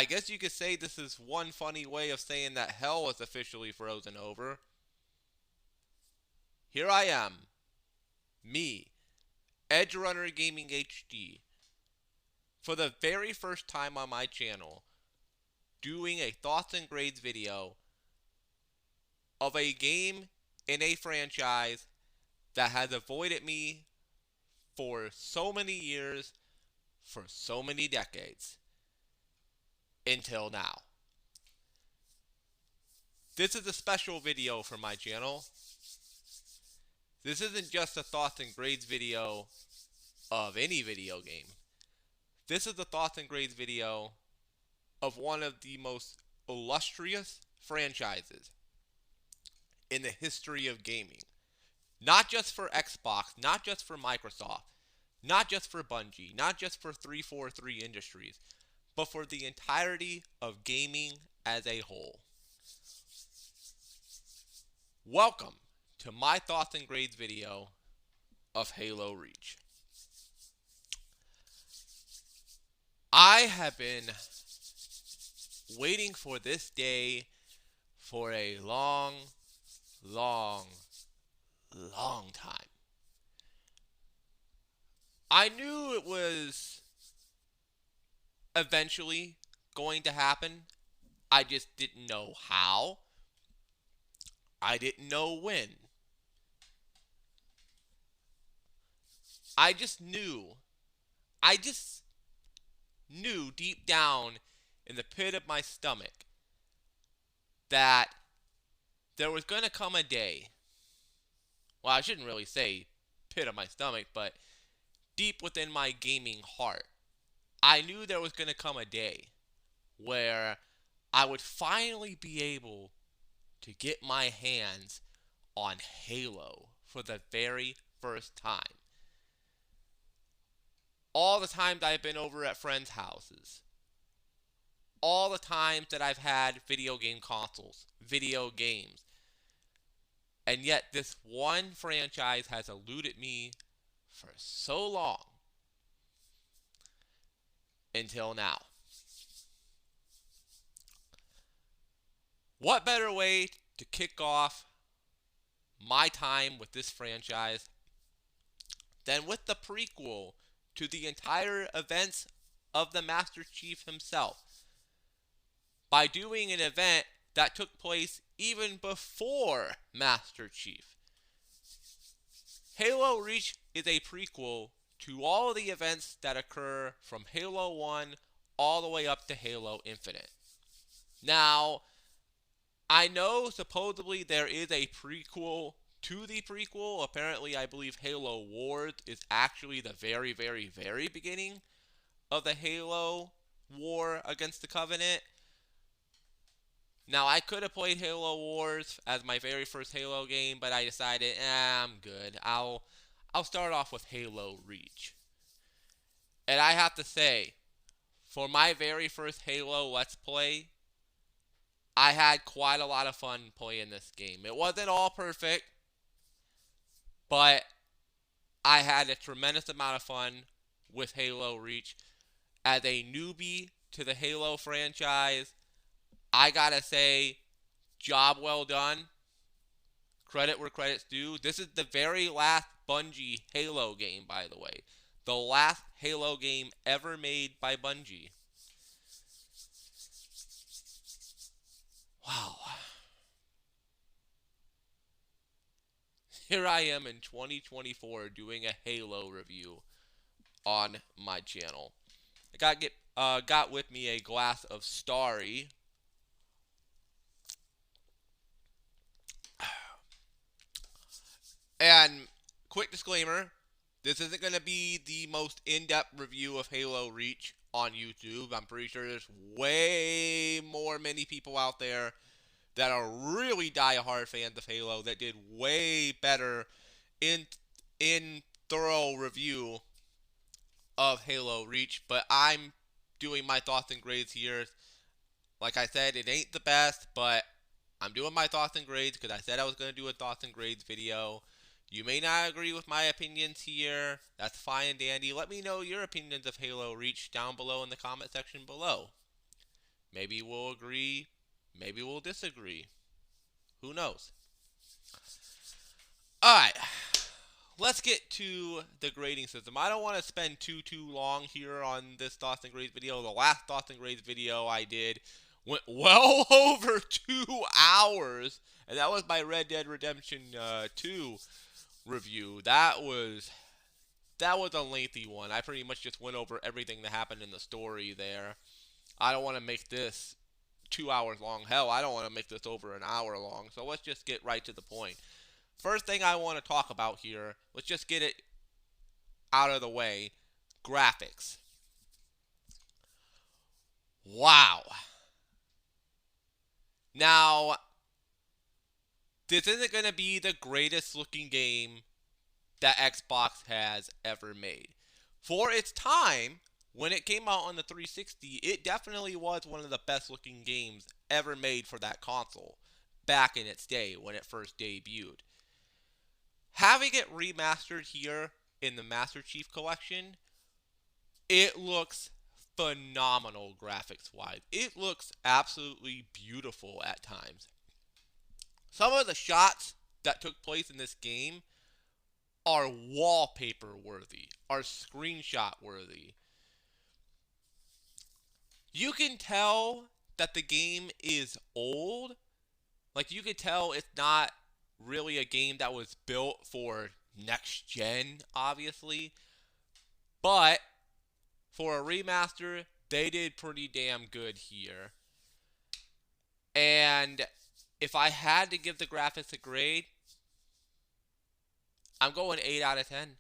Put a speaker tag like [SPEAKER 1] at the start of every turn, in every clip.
[SPEAKER 1] I guess you could say this is one funny way of saying that hell is officially frozen over. Here I am, me, Edge Runner Gaming HD, for the very first time on my channel, doing a thoughts and grades video of a game in a franchise that has avoided me for so many years, for so many decades, until now. This is a special video for my channel. This isn't just a thoughts and grades video of any video game. This is a thoughts and grades video of one of the most illustrious franchises in the history of gaming. Not just for Xbox, not just for Microsoft, not just for Bungie, not just for 343 Industries, but for the entirety of gaming as a whole. Welcome to my thoughts and grades video of Halo Reach. I have been waiting for this day for a long time. I knew it was eventually going to happen. I just didn't know how. I didn't know when. I just knew deep down in the pit of my stomach that there was going to come a day. Well, I shouldn't really say pit of my stomach, but deep within my gaming heart, I knew there was going to come a day where I would finally be able to get my hands on Halo for the very first time. All the times I've been over at friends' houses, all the times that I've had video game consoles, video games, and yet this one franchise has eluded me for so long until now. What better way to kick off my time with this franchise than with the prequel to the entire events of the Master Chief himself, by doing an event that took place even before Master Chief. Halo Reach is a prequel to all of the events that occur from Halo 1 all the way up to Halo Infinite. Now, I know supposedly there is a prequel to the prequel. Apparently, I believe Halo Wars is actually the very beginning of the Halo war against the Covenant. Now, I could have played Halo Wars as my very first Halo game, but I decided, I'm good. I'll start off with Halo Reach. And I have to say, for my very first Halo Let's Play, I had quite a lot of fun playing this game. It wasn't all perfect, but I had a tremendous amount of fun with Halo Reach. As a newbie to the Halo franchise, I gotta say, job well done. Credit where credit's due. This is the very last Bungie Halo game, by the way. The last Halo game ever made by Bungie. Wow. Here I am in 2024 doing a Halo review on my channel. I got with me a glass of Starry. And quick disclaimer, this isn't going to be the most in-depth review of Halo Reach on YouTube. I'm pretty sure there's way many people out there that are really die-hard fans of Halo that did way better in thorough review of Halo Reach. But I'm doing my thoughts and grades here. Like I said, it ain't the best, but I'm doing my thoughts and grades because I said I was going to do a thoughts and grades video. You may not agree with my opinions here. That's fine and dandy. Let me know your opinions of Halo Reach down below in the comment section below. Maybe we'll agree. Maybe we'll disagree. Who knows? Alright. Let's get to the grading system. I don't want to spend too long here on this thoughts and grades video. The last thoughts and grades video I did went well over 2 hours, and that was my Red Dead Redemption 2 review. That was a lengthy one. I pretty much just went over everything that happened in the story there. I don't want to make this 2 hours long. Hell, I don't want to make this over an hour long. So let's just get right to the point. First thing I want to talk about here, let's just get it out of the way. Graphics. Wow. Now, this isn't going to be the greatest looking game that Xbox has ever made. For its time, when it came out on the 360, it definitely was one of the best looking games ever made for that console back in its day when it first debuted. Having it remastered here in the Master Chief Collection, it looks phenomenal graphics wise. It looks absolutely beautiful at times. Some of the shots that took place in this game are wallpaper worthy, are screenshot worthy. You can tell that the game is old. Like, you can tell it's not really a game that was built for next gen, obviously. But for a remaster, they did pretty damn good here. And if I had to give the graphics a grade, I'm going 8 out of 10.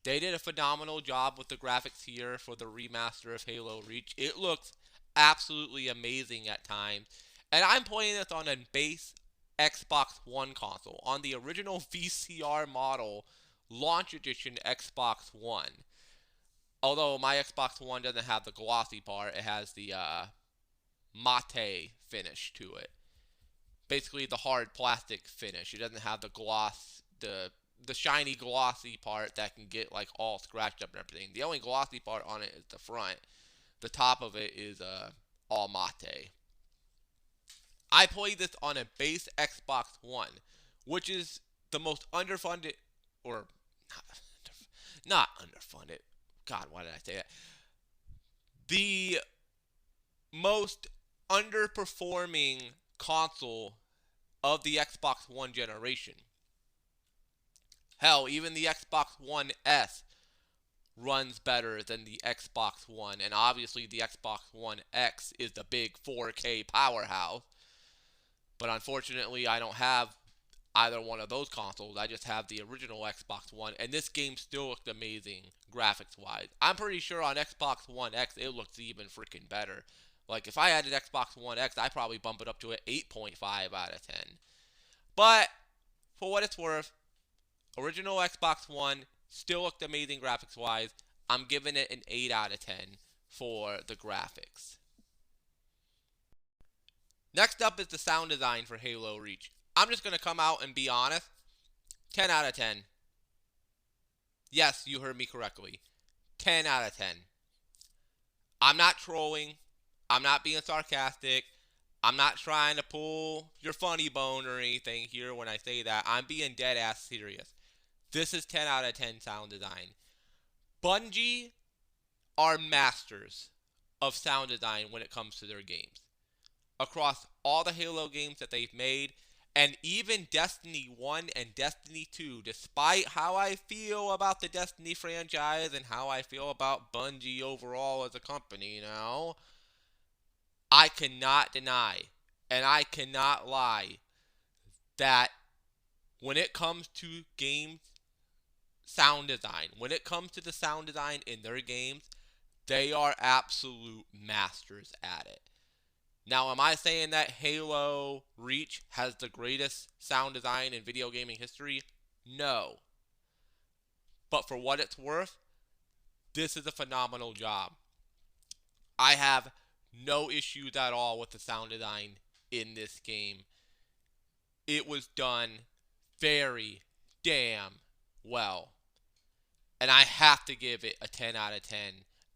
[SPEAKER 1] They did a phenomenal job with the graphics here for the remaster of Halo Reach. It looks absolutely amazing at times. And I'm playing this on a base Xbox One console, on the original VCR model launch edition Xbox One. Although my Xbox One doesn't have the glossy part, it has the matte finish to it. Basically the hard plastic finish. It doesn't have the gloss, the shiny glossy part that can get like all scratched up and everything. The only glossy part on it is the front. The top of it is all matte. I played this on a base Xbox One, which is the most underfunded, or not underfunded. God, why did I say that? The most underperforming console of the Xbox One generation. Hell, even the Xbox One S runs better than the Xbox One, and obviously the Xbox One X is the big 4K powerhouse. But unfortunately, I don't have either one of those consoles. I just have the original Xbox One, and this game still looked amazing graphics-wise. I'm pretty sure on Xbox One X, it looks even freaking better. Like, if I had an Xbox One X, I'd probably bump it up to an 8.5 out of 10. But, for what it's worth, original Xbox One still looked amazing graphics-wise. I'm giving it an 8 out of 10 for the graphics. Next up is the sound design for Halo Reach. I'm just going to come out and be honest. 10 out of 10. Yes, you heard me correctly. 10 out of 10. I'm not trolling. I'm not being sarcastic. I'm not trying to pull your funny bone or anything here when I say that. I'm being dead ass serious. This is 10 out of 10 sound design. Bungie are masters of sound design when it comes to their games. Across all the Halo games that they've made, and even Destiny 1 and Destiny 2, despite how I feel about the Destiny franchise and how I feel about Bungie overall as a company now, I cannot deny, and I cannot lie, that when it comes to game sound design, when it comes to the sound design in their games, they are absolute masters at it. Now, am I saying that Halo Reach has the greatest sound design in video gaming history? No. But for what it's worth, this is a phenomenal job. I have no issues at all with the sound design in this game. It was done very damn well. And I have to give it a 10 out of 10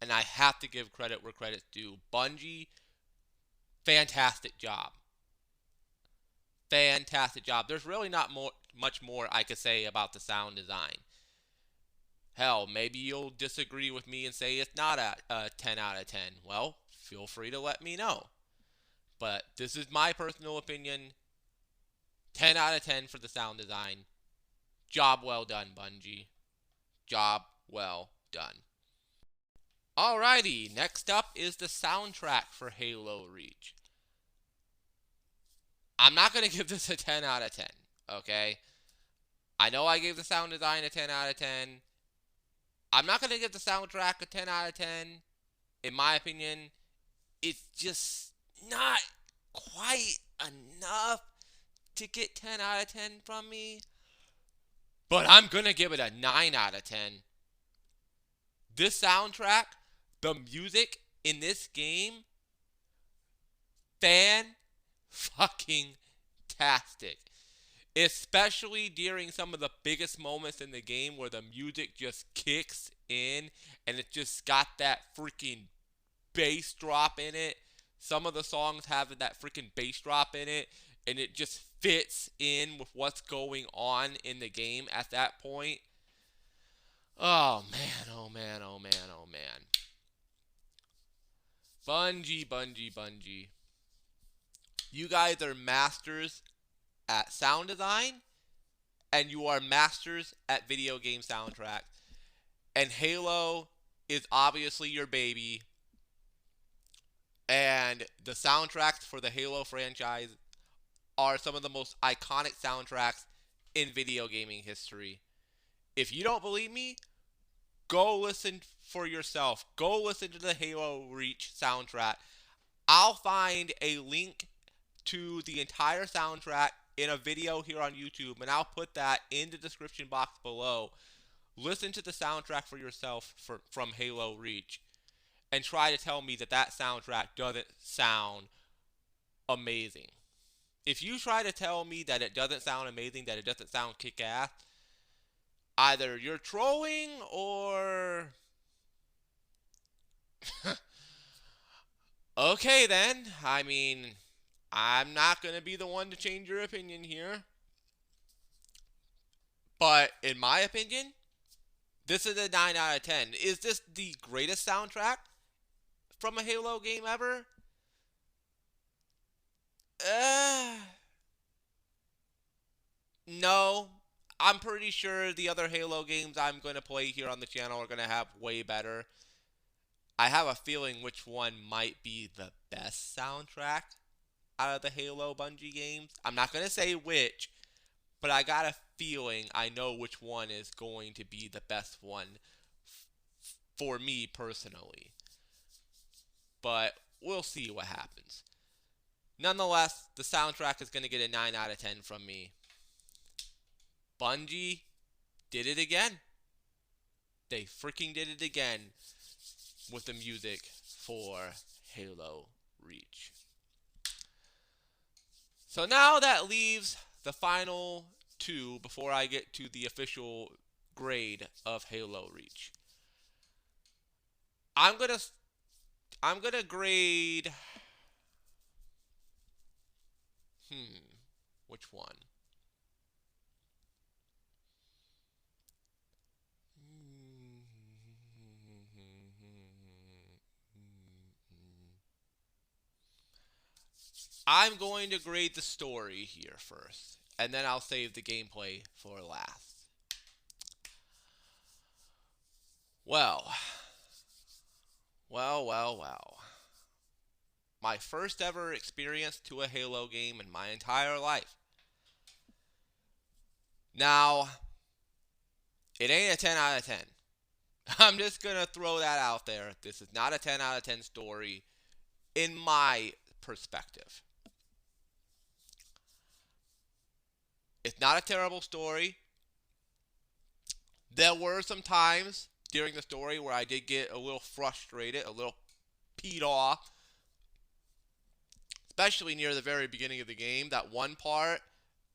[SPEAKER 1] and I have to give credit where credit's due. Bungie, fantastic job. Fantastic job. There's really not much more I could say about the sound design. Hell, maybe you'll disagree with me and say it's not a 10 out of 10. Well, feel free to let me know. But this is my personal opinion. 10 out of 10 for the sound design. Job well done, Bungie. Job well done. Alrighty, next up is the soundtrack for Halo Reach. I'm not going to give this a 10 out of 10, okay? I know I gave the sound design a 10 out of 10. I'm not going to give the soundtrack a 10 out of 10. In my opinion, it's just not quite enough to get 10 out of 10 from me. But I'm going to give it a 9 out of 10. This soundtrack, the music in this game, fucking-tastic. Especially during some of the biggest moments in the game where the music just kicks in and it just got that freaking bass drop in it. Some of the songs have that freaking bass drop in it, and it just fits in with what's going on in the game at that point. Oh man, oh man, oh man, oh man. Bungie. You guys are masters at sound design, and you are masters at video game soundtrack. And Halo is obviously your baby. And the soundtracks for the Halo franchise are some of the most iconic soundtracks in video gaming history. If you don't believe me, go listen for yourself. Go listen to the Halo Reach soundtrack. I'll find a link to the entire soundtrack in a video here on YouTube, and I'll put that in the description box below. Listen to the soundtrack for yourself from Halo Reach, and try to tell me that soundtrack doesn't sound amazing. If you try to tell me that it doesn't sound amazing, that it doesn't sound kick-ass, either you're trolling or... Okay then, I mean, I'm not going to be the one to change your opinion here. But in my opinion, this is a 9 out of 10. Is this the greatest soundtrack from a Halo game ever? No. I'm pretty sure the other Halo games I'm going to play here on the channel are going to have way better. I have a feeling which one might be the best soundtrack out of the Halo Bungie games. I'm not going to say which, but I got a feeling I know which one is going to be the best one for me personally. But we'll see what happens. Nonetheless, the soundtrack is going to get a 9 out of 10 from me. Bungie did it again. They freaking did it again with the music for Halo Reach. So now that leaves the final two before I get to the official grade of Halo Reach. I'm gonna grade. Which one? I'm going to grade the story here first, and then I'll save the gameplay for last. Well. My first ever experience to a Halo game in my entire life. Now, it ain't a 10 out of 10. I'm just going to throw that out there. This is not a 10 out of 10 story in my perspective. It's not a terrible story. There were some times during the story where I did get a little frustrated, a little peed off. Especially near the very beginning of the game, that one part,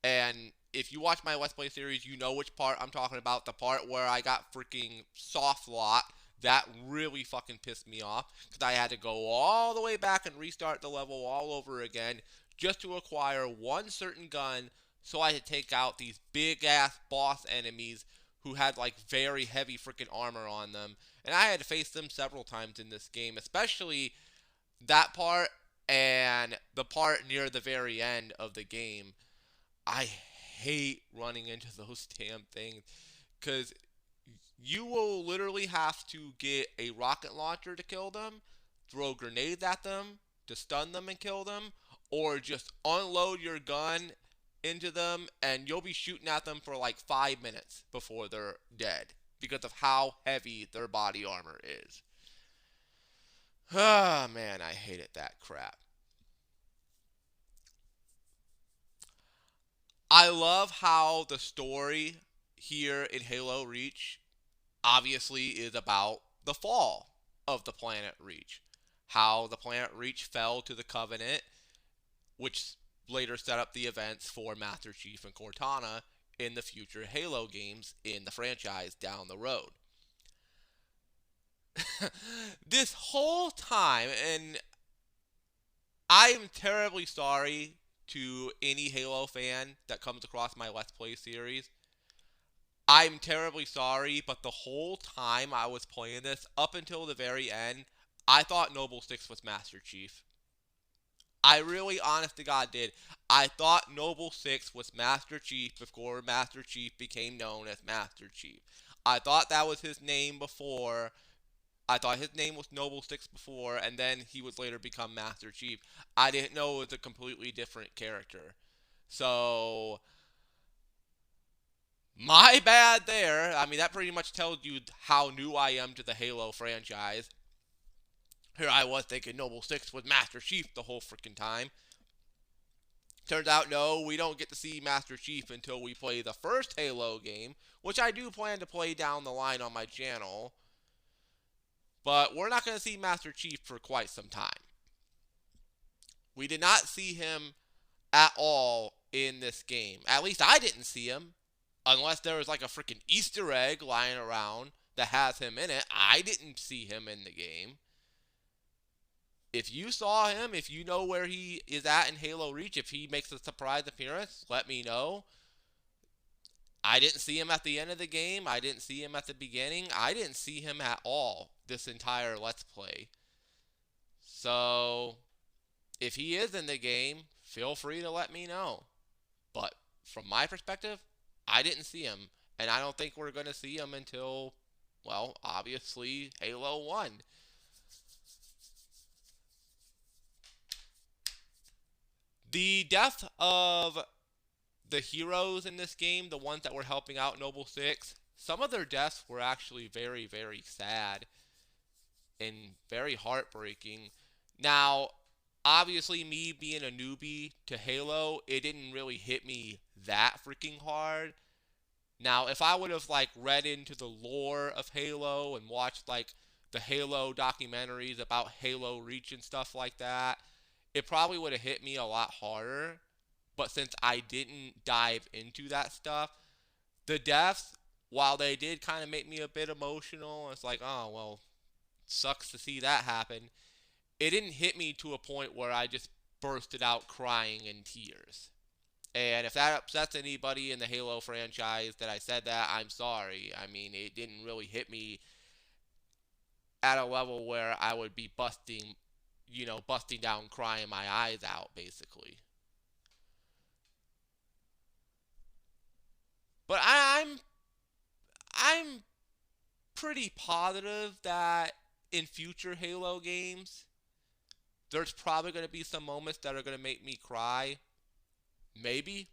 [SPEAKER 1] and if you watch my Let's Play series, you know which part I'm talking about, the part where I got freaking soft locked That really fucking pissed me off because I had to go all the way back and restart the level all over again just to acquire one certain gun so I could take out these big ass boss enemies who had like very heavy freaking armor on them. And I had to face them several times in this game, especially that part and the part near the very end of the game. I hate running into those damn things because you will literally have to get a rocket launcher to kill them, throw grenades at them to stun them and kill them, or just unload your gun into them and you'll be shooting at them for like 5 minutes before they're dead because of how heavy their body armor is. Ah, man, I hated that crap. I love how the story here in Halo Reach obviously is about the fall of the planet Reach. How the planet Reach fell to the Covenant, which later set up the events for Master Chief and Cortana in the future Halo games in the franchise down the road. This whole time, and I'm terribly sorry to any Halo fan that comes across my Let's Play series. I'm terribly sorry, but the whole time I was playing this, up until the very end, I thought Noble Six was Master Chief. I really, honest to God, did. I thought Noble Six was Master Chief before Master Chief became known as Master Chief. I thought that was his name before. I thought his name was Noble Six before, and then he would later become Master Chief. I didn't know it was a completely different character. So, my bad there. I mean, that pretty much tells you how new I am to the Halo franchise. Here I was thinking Noble Six was Master Chief the whole freaking time. Turns out, no, we don't get to see Master Chief until we play the first Halo game, which I do plan to play down the line on my channel. But we're not going to see Master Chief for quite some time. We did not see him at all in this game. At least I didn't see him. Unless there was like a freaking Easter egg lying around that has him in it. I didn't see him in the game. If you saw him, if you know where he is at in Halo Reach, if he makes a surprise appearance, let me know. I didn't see him at the end of the game. I didn't see him at the beginning. I didn't see him at all this entire Let's Play. So, if he is in the game, feel free to let me know. But from my perspective, I didn't see him. And I don't think we're going to see him until, well, obviously, Halo 1. The death of the heroes in this game, the ones that were helping out Noble Six, some of their deaths were actually very, very sad and very heartbreaking. Now, obviously, me being a newbie to Halo, it didn't really hit me that freaking hard. Now, if I would have like read into the lore of Halo and watched like the Halo documentaries about Halo Reach and stuff like that, it probably would have hit me a lot harder. But since I didn't dive into that stuff, the deaths, while they did kind of make me a bit emotional, it's like, oh, well, sucks to see that happen. It didn't hit me to a point where I just bursted out crying in tears. And if that upsets anybody in the Halo franchise that I said that, I'm sorry. I mean, it didn't really hit me at a level where I would be busting down crying my eyes out, basically. But I'm pretty positive that in future Halo games, there's probably going to be some moments that are going to make me cry. Maybe.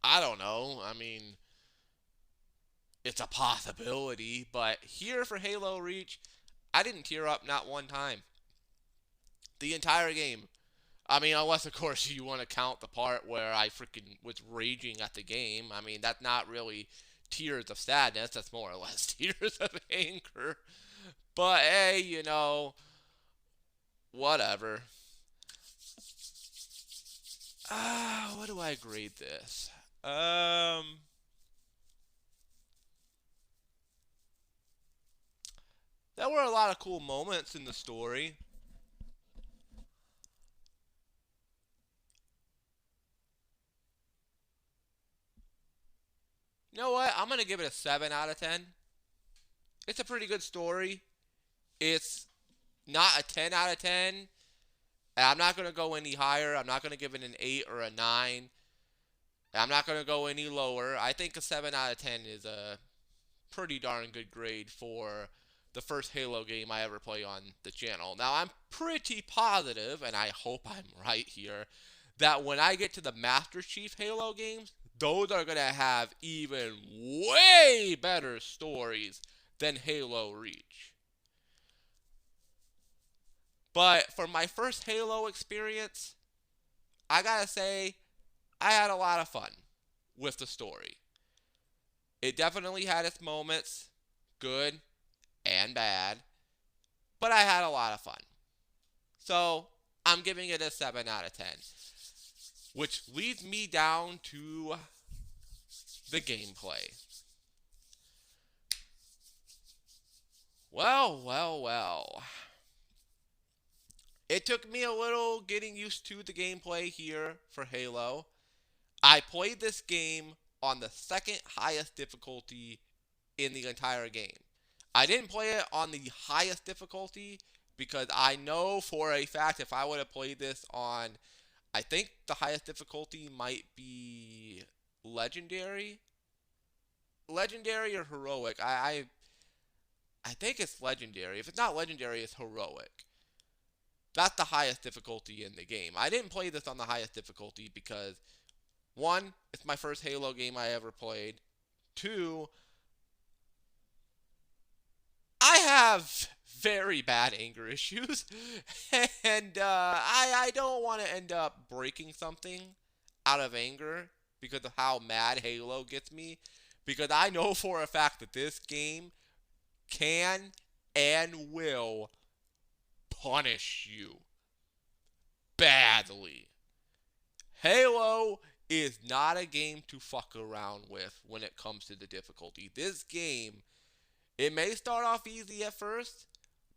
[SPEAKER 1] I don't know. I mean, it's a possibility. But here for Halo Reach, I didn't tear up not one time. The entire game. I mean, unless, of course, you want to count the part where I freaking was raging at the game. I mean, that's not really tears of sadness. That's more or less tears of anger. But, hey, whatever. What do I grade this? there were a lot of cool moments in the story. You know what? I'm going to give it a 7 out of 10. It's a pretty good story. It's not a 10 out of 10. And I'm not going to go any higher. I'm not going to give it an 8 or a 9. I'm not going to go any lower. I think a 7 out of 10 is a pretty darn good grade for the first Halo game I ever play on the channel. Now, I'm pretty positive, and I hope I'm right here, that when I get to the Master Chief Halo games, those are going to have even way better stories than Halo Reach. But for my first Halo experience, I gotta say, I had a lot of fun with the story. It definitely had its moments, good and bad, but I had a lot of fun. So, I'm giving it a 7 out of 10. Which leads me down to the gameplay. Well. It took me a little getting used to the gameplay here for Halo. I played this game on the second highest difficulty in the entire game. I didn't play it on the highest difficulty because I know for a fact if I would have played this on, I think the highest difficulty might be Legendary. Legendary or Heroic. I think it's Legendary. If it's not Legendary, it's Heroic. That's the highest difficulty in the game. I didn't play this on the highest difficulty because, one, it's my first Halo game I ever played. Two, I have very bad anger issues. And I don't want to end up breaking something out of anger because of how mad Halo gets me. Because I know for a fact that this game can and will punish you badly. Halo is not a game to fuck around with when it comes to the difficulty. This game, it may start off easy at first,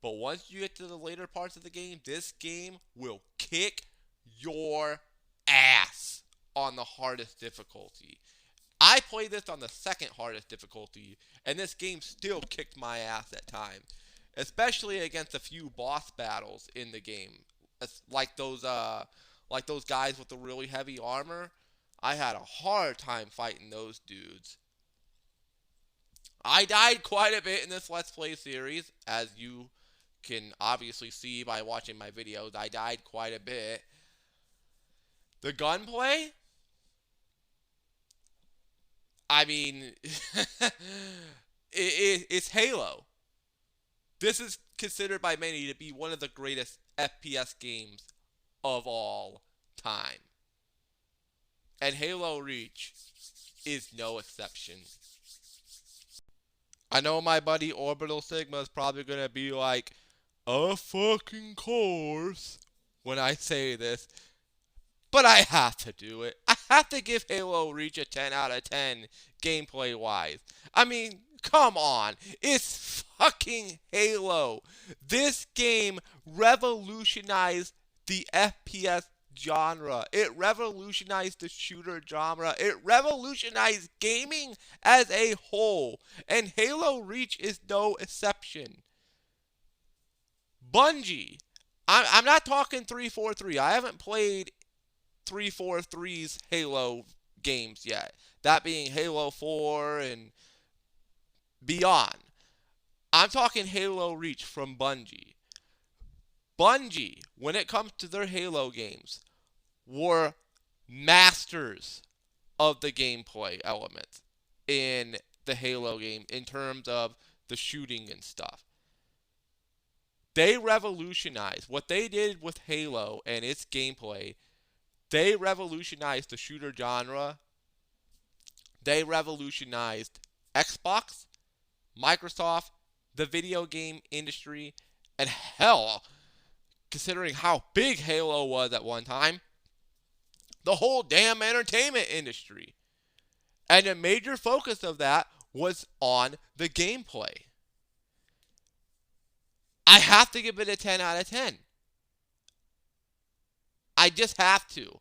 [SPEAKER 1] but once you get to the later parts of the game, this game will kick your ass on the hardest difficulty. I played this on the second hardest difficulty, and this game still kicked my ass at times. Especially against a few boss battles in the game, like those guys with the really heavy armor. I had a hard time fighting those dudes. I died quite a bit in this Let's Play series, as you can obviously see by watching my videos. I died quite a bit. The gunplay, I mean, it's Halo. This is considered by many to be one of the greatest FPS games of all time. And Halo Reach is no exception. I know my buddy Orbital Sigma is probably going to be like, of fucking course, when I say this. But I have to do it. I have to give Halo Reach a 10 out of 10 gameplay-wise. I mean, come on. It's fucking Halo. This game revolutionized the FPS genre. It revolutionized the shooter genre. It revolutionized gaming as a whole. And Halo Reach is no exception. Bungie. I'm not talking 343. I haven't played 343's Halo games yet. That being Halo 4 and beyond. I'm talking Halo Reach from Bungie. Bungie, when it comes to their Halo games, were masters of the gameplay elements in the Halo game in terms of the shooting and stuff. They revolutionized what they did with Halo and its gameplay. They revolutionized the shooter genre. They revolutionized Xbox, Microsoft, the video game industry, and hell, considering how big Halo was at one time, the whole damn entertainment industry. And a major focus of that was on the gameplay. I have to give it a 10 out of 10. I just have to.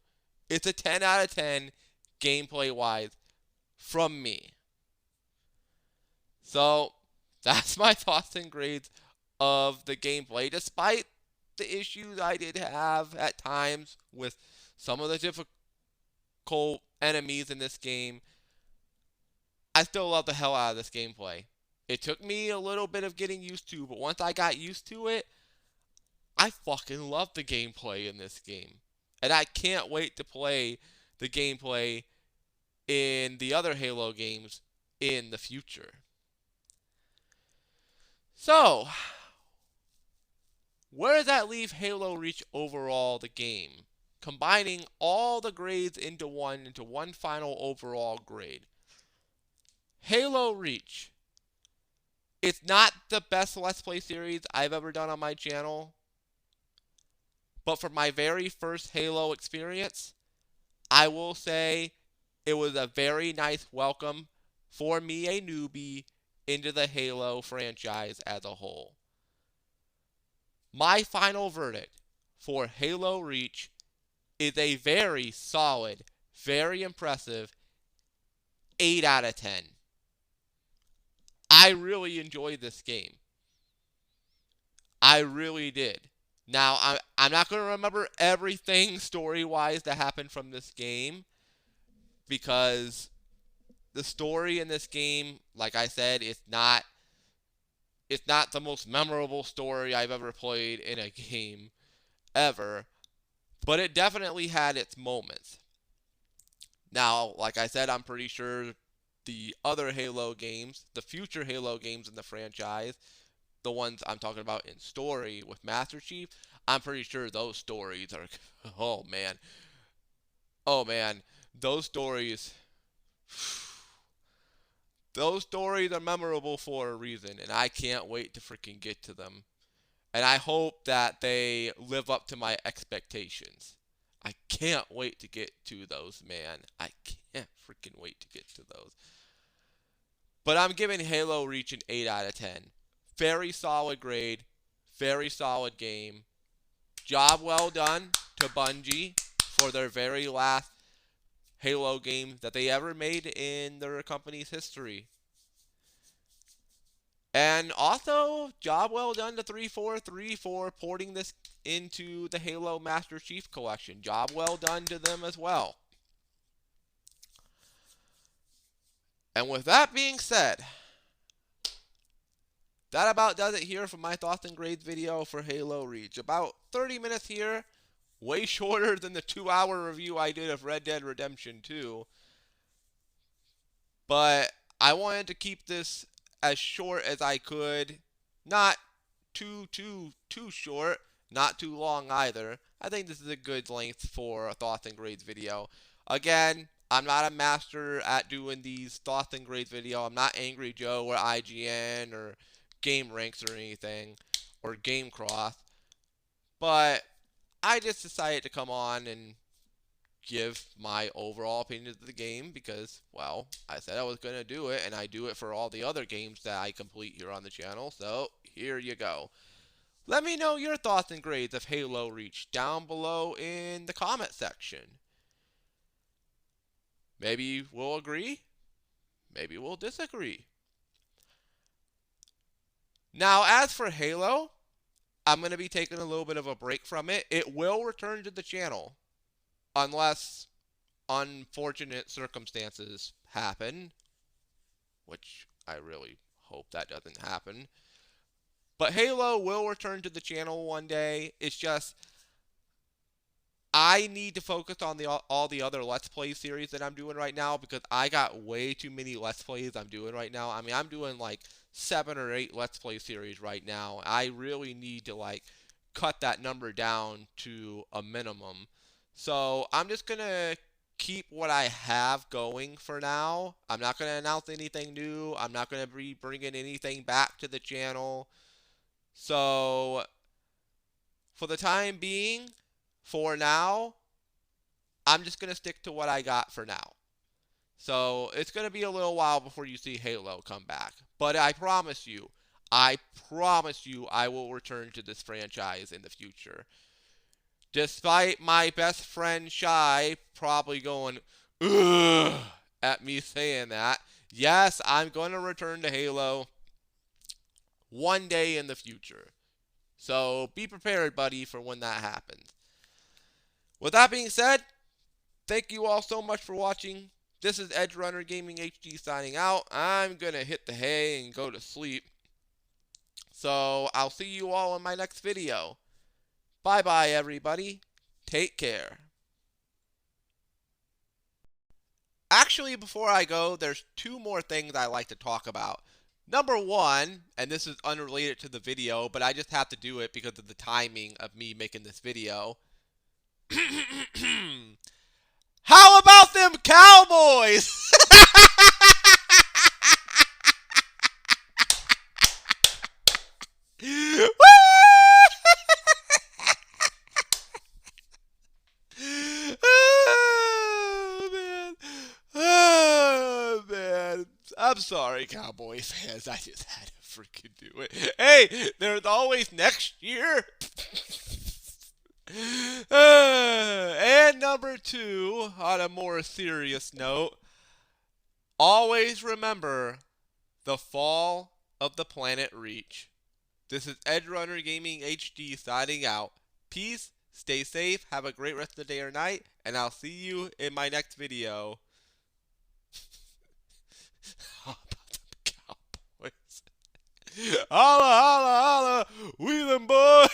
[SPEAKER 1] It's a 10 out of 10 gameplay wise from me. So that's my thoughts and grades of the gameplay, despite the issues I did have at times with some of the difficult enemies in this game. I still love the hell out of this gameplay. It took me a little bit of getting used to, but once I got used to it, I fucking love the gameplay in this game. And I can't wait to play the gameplay in the other Halo games in the future. So, where does that leave Halo Reach overall, the game? Combining all the grades into one final overall grade. Halo Reach. It's not the best Let's Play series I've ever done on my channel. But for my very first Halo experience, I will say it was a very nice welcome for me, a newbie, into the Halo franchise as a whole. My final verdict for Halo Reach is a very solid, very impressive 8 out of 10. I really enjoyed this game. I really did. Now, I'm not going to remember everything story-wise that happened from this game, because the story in this game, like I said, it's not the most memorable story I've ever played in a game ever, but it definitely had its moments. Now, like I said, I'm pretty sure the other Halo games, the future Halo games in the franchise, the ones I'm talking about in story with Master Chief, I'm pretty sure those stories are, oh man, those stories, those stories are memorable for a reason, and I can't wait to freaking get to them. And I hope that they live up to my expectations. I can't wait to get to those, man. I can't freaking wait to get to those. But I'm giving Halo Reach an 8 out of 10. Very solid grade. Very solid game. Job well done to Bungie for their very last Halo game that they ever made in their company's history. And also, job well done to 343 for porting this into the Halo Master Chief Collection. Job well done to them as well. And with that being said, that about does it here for my thoughts and grades video for Halo Reach. About 30 minutes here, way shorter than the 2-hour review I did of Red Dead Redemption 2. But I wanted to keep this as short as I could. Not too short, not too long either. I think this is a good length for a thoughts and grades video. Again, I'm not a master at doing these thoughts and grades video. I'm not Angry Joe or IGN or Game Ranks or anything, or Game Cross. But I just decided to come on and give my overall opinion of the game because, well, I said I was going to do it, and I do it for all the other games that I complete here on the channel, so here you go. Let me know your thoughts and grades of Halo Reach down below in the comment section. Maybe we'll agree, maybe we'll disagree. Now, as for Halo, I'm going to be taking a little bit of a break from it. It will return to the channel, unless unfortunate circumstances happen, which I really hope that doesn't happen. But Halo will return to the channel one day. It's just I need to focus on all the other Let's Play series that I'm doing right now, because I got way too many Let's Plays I'm doing right now. I mean, I'm doing like 7 or 8 Let's Play series right now. I really need to like cut that number down to a minimum. So I'm just going to keep what I have going for now. I'm not going to announce anything new. I'm not going to be bringing anything back to the channel. So for the time being, for now, I'm just going to stick to what I got for now. So it's going to be a little while before you see Halo come back. But I promise you, I promise you I will return to this franchise in the future. Despite my best friend Shy probably going, ugh, at me saying that, yes, I'm going to return to Halo one day in the future. So be prepared, buddy, for when that happens. With that being said, thank you all so much for watching. This is Edge Runner Gaming HD signing out. I'm going to hit the hay and go to sleep. So I'll see you all in my next video. Bye-bye, everybody. Take care. Actually, before I go, there's two more things I like to talk about. Number one, and this is unrelated to the video, but I just have to do it because of the timing of me making this video. How about them Cowboys? Oh, man. Oh, man. I'm sorry, Cowboy fans. I just had to freaking do it. Hey, there's always next year. And number two, on a more serious note, always remember the fall of the planet Reach. This is Edge Runner Gaming HD signing out. Peace, stay safe, have a great rest of the day or night, and I'll see you in my next video. How about the Cowboys? Holla, holla, holla, we them boys.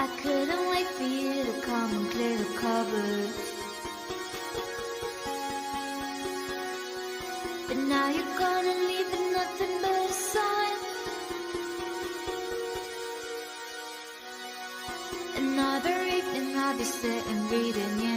[SPEAKER 2] I couldn't wait for you to come and clear the cupboard. But now you're gonna leave with nothing but a sign. Another evening I'll be sitting reading you